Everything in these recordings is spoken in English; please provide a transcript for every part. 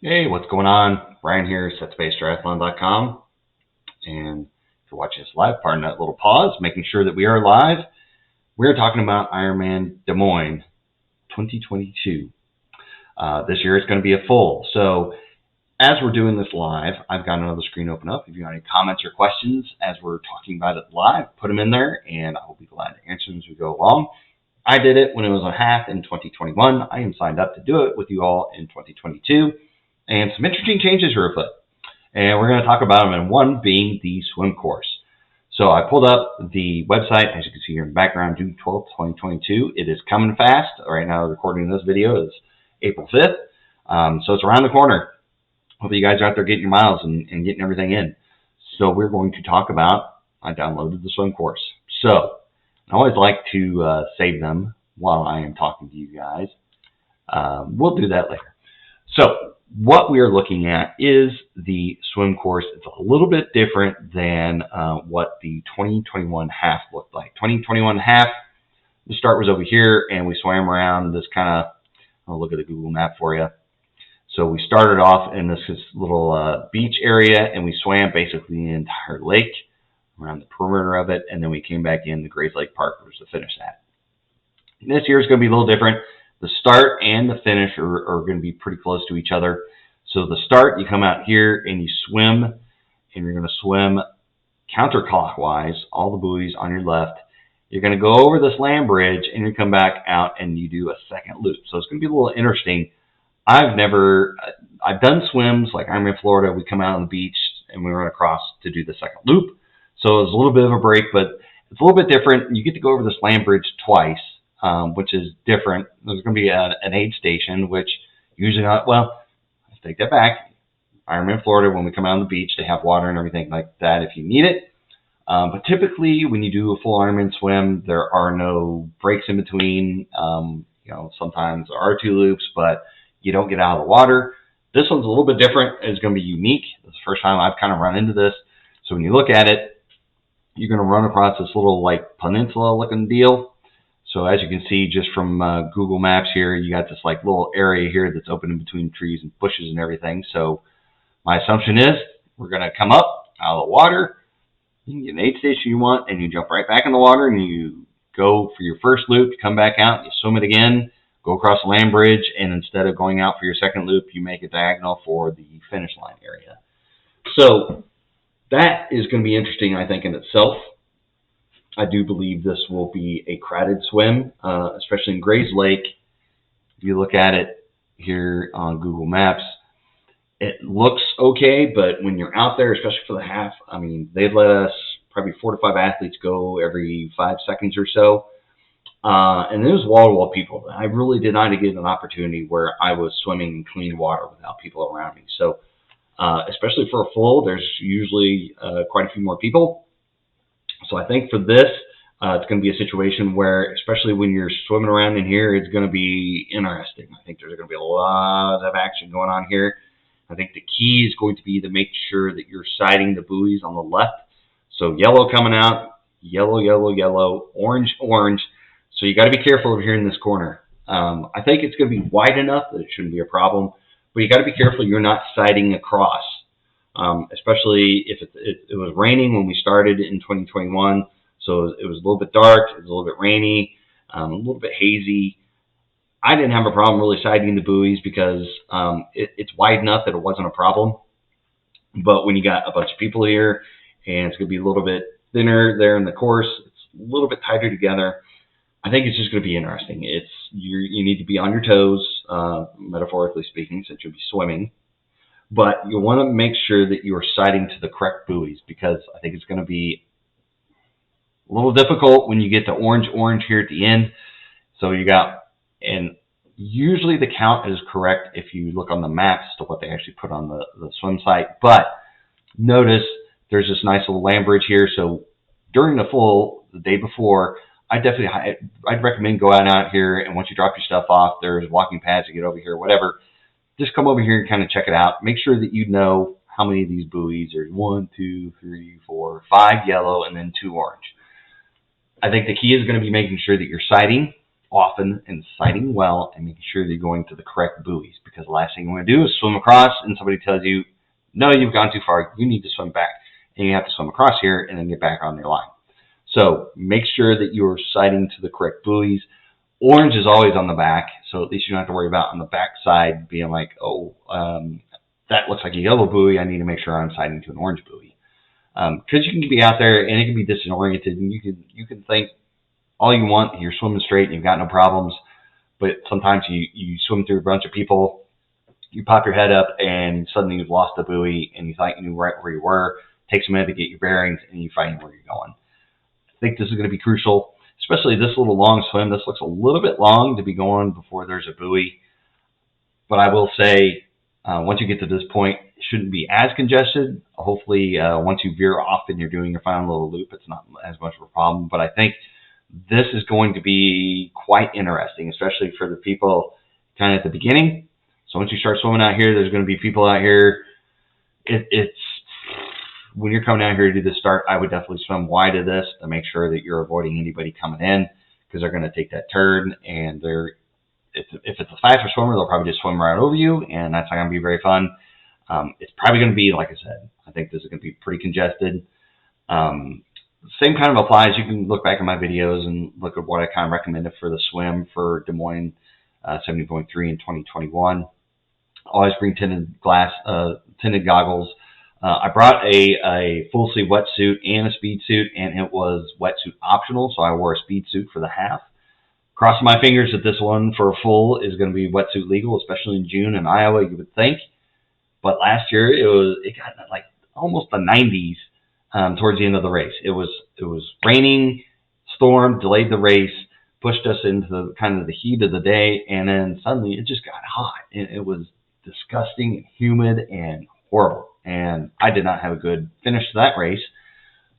Hey, what's going on? Brian here, SetSpaceTriathlon.com. And if you're watching this live, pardon that little pause, making sure that we are live. We're talking about IRONMAN Des Moines 2022. This year it's going to be a full. So as we're doing this live, I've got another screen open up. If you have any comments or questions as we're talking about it live, put them in there, and I will be glad to answer them as we go along. I did it when it was a half in 2021. I am signed up to do it with you all in 2022. And some interesting changes are afoot. And we're going to talk about them, and one being the swim course. So I pulled up the website, as you can see here in the background, June 12th, 2022. It is coming fast. Right now, recording this video is April 5th. So it's around the corner. Hopefully you guys are out there getting your miles and getting everything in. So we're going to talk about, I downloaded the swim course. So I always like to save them while I am talking to you guys. We'll do that later. So what we are looking at is the swim course. It's a little bit different than what the 2021 half looked like. 2021 half, the start was over here, and we swam around this kind of, I'll look at the Google map for you. So we started off in this little beach area, and we swam basically the entire lake around the perimeter of it, and then we came back in the Grays Lake Park was the finish at. And this year is going to be a little different. The start and the finish are going to be pretty close to each other. So the start, you come out here and you swim, and you're going to swim counterclockwise, all the buoys on your left. You're going to go over this land bridge, and you come back out and you do a second loop. So it's going to be a little interesting. I've done swims like I'm in Florida. We come out on the beach and we run across to do the second loop. So it's a little bit of a break, but it's a little bit different. You get to go over this land bridge twice. Which is different. There's going to be an aid station, which usually not, well, let's take that back. I'm in Florida. When we come out on the beach, they have water and everything like that if you need it. But typically, when you do a full Ironman swim, there are no breaks in between. Sometimes there are two loops, but you don't get out of the water. This one's a little bit different. It's going to be unique. This is the first time I've kind of run into this. So when you look at it, you're going to run across this little like peninsula-looking deal. So as you can see just from Google Maps here, you got this like little area here that's open in between trees and bushes and everything. So my assumption is we're going to come up out of the water. You can get an aid station you want, and you jump right back in the water, and you go for your first loop. You come back out, you swim it again, go across the land bridge, and instead of going out for your second loop, you make a diagonal for the finish line area. So that is going to be interesting, I think, in itself. I do believe this will be a crowded swim, especially in Grays Lake. If you look at it here on Google Maps, it looks okay, but when you're out there, especially for the half, I mean, they let us probably 4 to 5 athletes go every 5 seconds or so. And there's wall-to-wall people. I really did not get an opportunity where I was swimming in clean water without people around me. So especially for a full, there's usually quite a few more people. So I think for this, it's going to be a situation where, especially when you're swimming around in here, it's going to be interesting. I think there's going to be a lot of action going on here. I think the key is going to be to make sure that you're sighting the buoys on the left. So yellow coming out, yellow, yellow, yellow, orange, orange. So you got to be careful over here in this corner. I think it's going to be wide enough that it shouldn't be a problem, but you got to be careful you're not sighting across. Especially if it was raining when we started in 2021, so it was a little bit dark, it was a little bit rainy, a little bit hazy. I didn't have a problem really sighting the buoys because it's wide enough that it wasn't a problem. But when you got a bunch of people here, and it's going to be a little bit thinner there in the course, it's a little bit tighter together, I think it's just going to be interesting. You need to be on your toes, metaphorically speaking, since you'll be swimming. But you want to make sure that you are sighting to the correct buoys, because I think it's going to be a little difficult when you get the orange here at the end. So and usually the count is correct if you look on the maps to what they actually put on the swim site. But notice there's this nice little land bridge here. So during the day before, I'd recommend go out here, and once you drop your stuff off, there's walking paths to get over here, whatever. Just come over here and kind of check it out. Make sure that you know how many of these buoys are 1, 2, 3, 4, 5 yellow, and then 2 orange. I think the key is going to be making sure that you're sighting often and sighting well and making sure that you're going to the correct buoys, because the last thing you want to do is swim across and somebody tells you, no, you've gone too far, you need to swim back. And you have to swim across here and then get back on your line. So make sure that you're sighting to the correct buoys. Orange is always on the back, so at least you don't have to worry about on the back side being like, oh, that looks like a yellow buoy, I need to make sure I'm sighting to an orange buoy. Because you can be out there and it can be disoriented, and you can think all you want, you're swimming straight and you've got no problems, but sometimes you swim through a bunch of people, you pop your head up and suddenly you've lost the buoy and you thought you knew right where you were. It takes a minute to get your bearings and you find where you're going. I think this is going to be crucial, especially this little long swim. This looks a little bit long to be going before there's a buoy, but I will say once you get to this point, it shouldn't be as congested. Hopefully, once you veer off and you're doing your final little loop, it's not as much of a problem. But I think this is going to be quite interesting, especially for the people kind of at the beginning. So once you start swimming out here, there's going to be people out here. It's when you're coming out here to do the start, I would definitely swim wide of this to make sure that you're avoiding anybody coming in, because they're going to take that turn, and if it's a faster swimmer, they'll probably just swim right over you, and that's not going to be very fun. It's probably going to be, like I said, I think this is going to be pretty congested. Same kind of applies. You can look back at my videos and look at what I kind of recommended for the swim for Des Moines 70.3 in 2021. Always bring tinted goggles. I brought a full sleeve wetsuit and a speed suit, and it was wetsuit optional, so I wore a speed suit for the half. Crossing my fingers that this one for a full is going to be wetsuit legal, especially in June in Iowa, you would think. But last year it got like almost the 90s towards the end of the race. It was raining, storm, delayed the race, pushed us into the kind of the heat of the day, and then suddenly it just got hot. It was disgusting and humid and horrible. And I did not have a good finish to that race.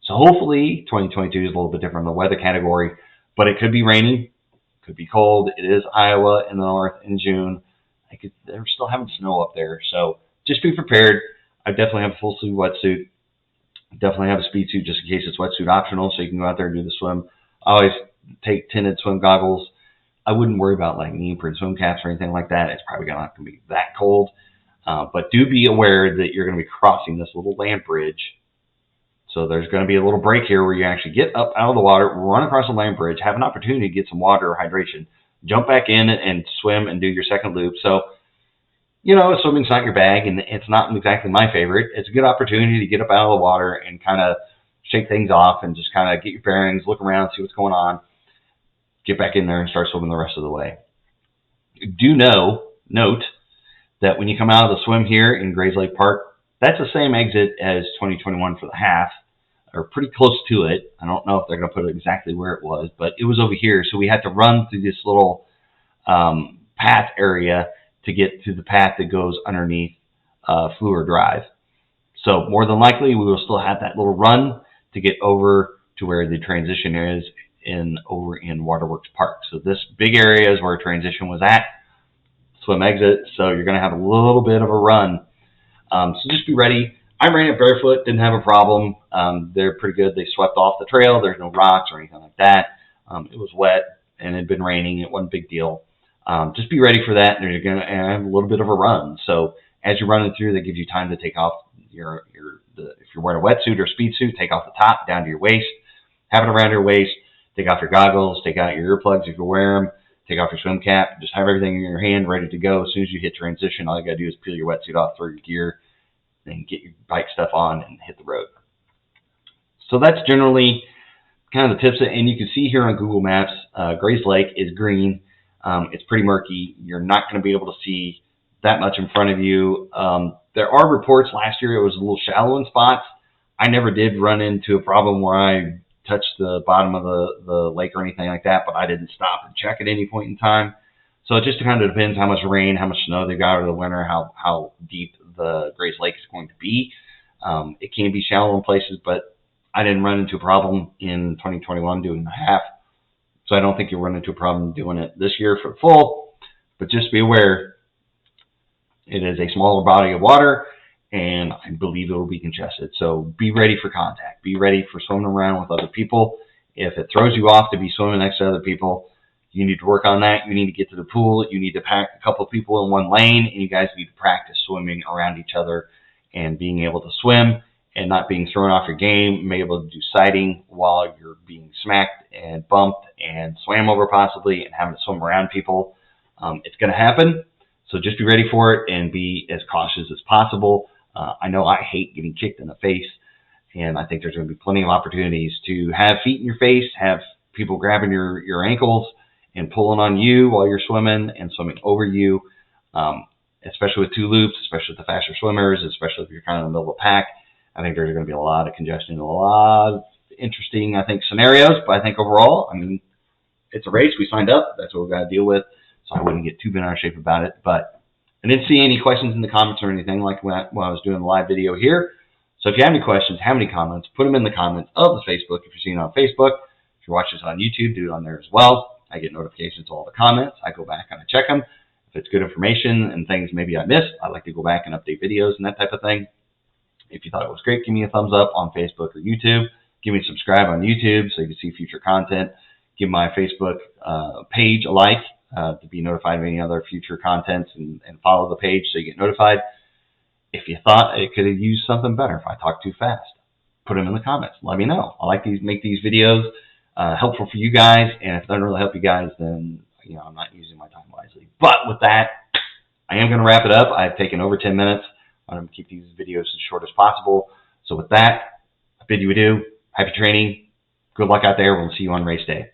So hopefully 2022 is a little bit different in the weather category, but it could be raining, could be cold. It is Iowa in the north in June. They're still having snow up there. So just be prepared. I definitely have a full sleeve wetsuit. Definitely have a speed suit just in case it's wetsuit optional, so you can go out there and do the swim. I always take tinted swim goggles. I wouldn't worry about like neoprene swim caps or anything like that. It's probably not going to be that cold. But do be aware that you're going to be crossing this little land bridge. So there's going to be a little break here where you actually get up out of the water, run across the land bridge, have an opportunity to get some water or hydration, jump back in and swim and do your second loop. So, swimming's not your bag, and it's not exactly my favorite. It's a good opportunity to get up out of the water and kind of shake things off and just kind of get your bearings, look around, see what's going on, get back in there and start swimming the rest of the way. Note that when you come out of the swim here in Grays Lake Park, that's the same exit as 2021 for the half, or pretty close to it. I don't know if they're going to put it exactly where it was, but it was over here. So we had to run through this little path area to get to the path that goes underneath Fleur Drive. So more than likely, we will still have that little run to get over to where the transition is over in Waterworks Park. So this big area is where transition was at. Swim exit, so you're going to have a little bit of a run. So just be ready. I ran it barefoot, didn't have a problem. They're pretty good. They swept off the trail. There's no rocks or anything like that. It was wet and it had been raining. It wasn't a big deal. Just be ready for that, and you're going to have a little bit of a run. So as you're running through, that gives you time to take off if you're wearing a wetsuit or speed suit, take off the top down to your waist, have it around your waist, take off your goggles, take out your earplugs if you wear them, take off your swim cap, just have everything in your hand ready to go. As soon as you hit transition, all you got to do is peel your wetsuit off, throw your gear, and get your bike stuff on and hit the road. So that's generally kind of the tips. And you can see here on Google Maps, Grays Lake is green. It's pretty murky. You're not going to be able to see that much in front of you. There are reports last year it was a little shallow in spots. I never did run into a problem where I touched the bottom of the lake or anything like that, but I didn't stop and check at any point in time. So it just kind of depends how much rain, how much snow they got over the winter, how deep the Grays Lake is going to be. It can be shallow in places, but I didn't run into a problem in 2021 doing the half. So I don't think you'll run into a problem doing it this year for the full, but just be aware it is a smaller body of water, and I believe it will be congested. So be ready for contact. Be ready for swimming around with other people. If it throws you off to be swimming next to other people, you need to work on that. You need to get to the pool. You need to pack a couple of people in one lane, and you guys need to practice swimming around each other and being able to swim and not being thrown off your game, being able to do sighting while you're being smacked and bumped and swam over possibly and having to swim around people. It's going to happen, so just be ready for it and be as cautious as possible. I know I hate getting kicked in the face, and I think there's going to be plenty of opportunities to have feet in your face, have people grabbing your ankles and pulling on you while you're swimming and swimming over you, especially with two loops, especially with the faster swimmers, especially if you're kind of in the middle of a pack. I think there's going to be a lot of congestion, a lot of interesting, I think, scenarios. But I think overall, I mean, it's a race. We signed up. That's what we've got to deal with. So I wouldn't get too bent out of shape about it. But I didn't see any questions in the comments or anything like when I was doing the live video here. So if you have any questions, have any comments, put them in the comments of the Facebook if you're seeing it on Facebook. If you're watching this on YouTube, do it on there as well. I get notifications to all the comments. I go back and I check them. If it's good information and things maybe I missed, I like to go back and update videos and that type of thing. If you thought it was great, give me a thumbs up on Facebook or YouTube. Give me a subscribe on YouTube so you can see future content. Give my Facebook page a like to be notified of any other future contents, and follow the page so you get notified. If you thought it could have used something better, if I talk too fast, put them in the comments. Let me know. I like to make these videos helpful for you guys, and if it doesn't really help you guys, then I'm not using my time wisely. But with that, I am going to wrap it up. I've taken over 10 minutes. I'm going to keep these videos as short as possible. So with that, I bid you adieu. Happy training. Good luck out there. We'll see you on race day.